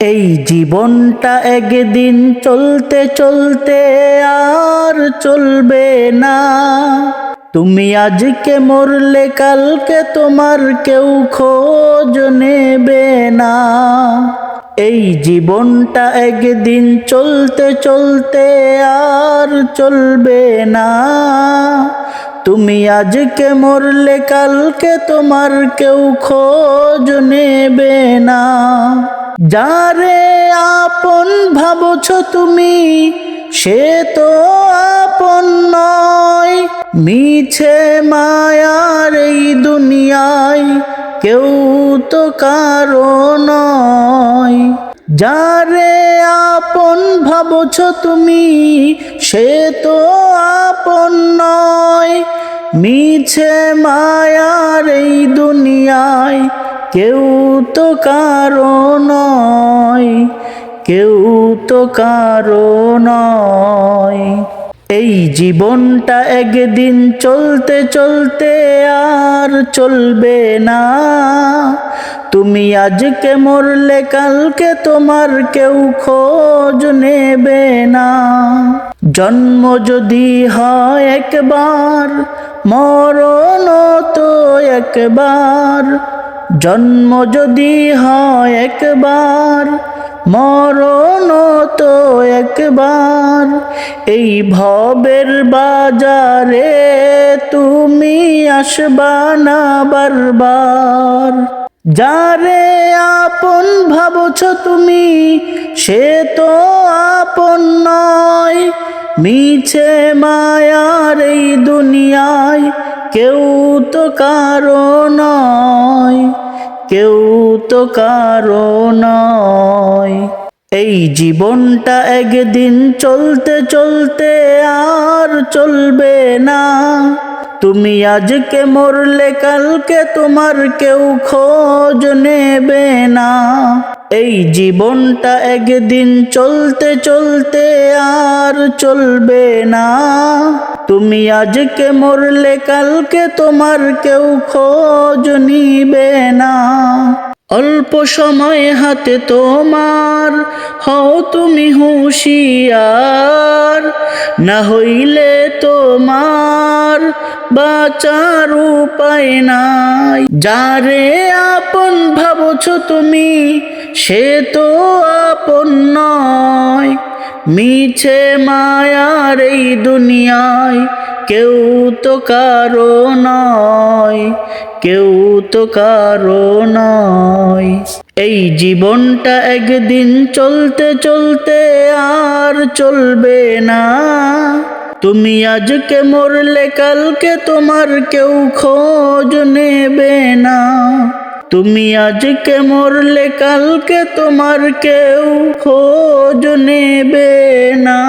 এই জীবনটা একদিন চলতে চলতে আর চলবে না। তুমি আজকে মরলে কালকে তোমার কেউ খোঁজ নেবে না। এই জীবনটা একদিন চলতে চলতে আর চলবে না। তুমি আজকে মরলে কালকে তোমার কেউ খোঁজ নেবে না। যারে আপন ভাবছো তুমি সে তো আপন নয়। মিছে মায়ার এই দুনিয়ায় কেউ তো কারো নয়। যারে আপন ভাবছো তুমি সে তো আপন নয়। মিছে মায়ার এই দুনিয়ায় কেউ তো কারো নয়, কেউ তো কারো নয়। এই জীবনটা একদিন চলতে চলতে আর চলবে না। তুমি আজকে মরলে কালকে তোমার কেউ খোঁজ নেবে না। জন্ম যদি হয় একবার, মরণ তো একবার। জন্ম যদি হয় একবার, মরণ তো একবার। এই ভবের বাজারে তুমি আসবা না বারবার। যারে আপন ভাবছো তুমি সে তো আপন নয়। মিছে মায়ার এই দুনিয়ায় কেউ তো কারো নয়, কেউ তো কারো নয়। এই জীবনটা একদিন চলতে চলতে আর চলবে না। তুমি আজকে মরলে কালকে তোমার কেউ খোঁজ নেবে না। এই জীবনটা একদিন চলতে চলতে আর চলবে না। তুমি আজকে মরলে কালকে তোমার কেউ খোঁজ নিবে না। অল্প সময় হাতে তোমার, হও তুমি হুঁশিয়ার। না হইলে তোমার বাঁচার উপায় নাই। যারে আপন ভাবছো তুমি সে তো আপন নয়। মিছে মায়ার এই দুনিয়ায় কেউ তো কারো নয়, কেউ তো কারো নয়। এই জীবনটা একদিন চলতে চলতে আর চলবে না। তুমি আজকে মরলে কালকে তোমার কেউ খোঁজ নেবে না। তুমি আজকে মরলে কালকে তোমার কেউ খোঁজ নেবে না।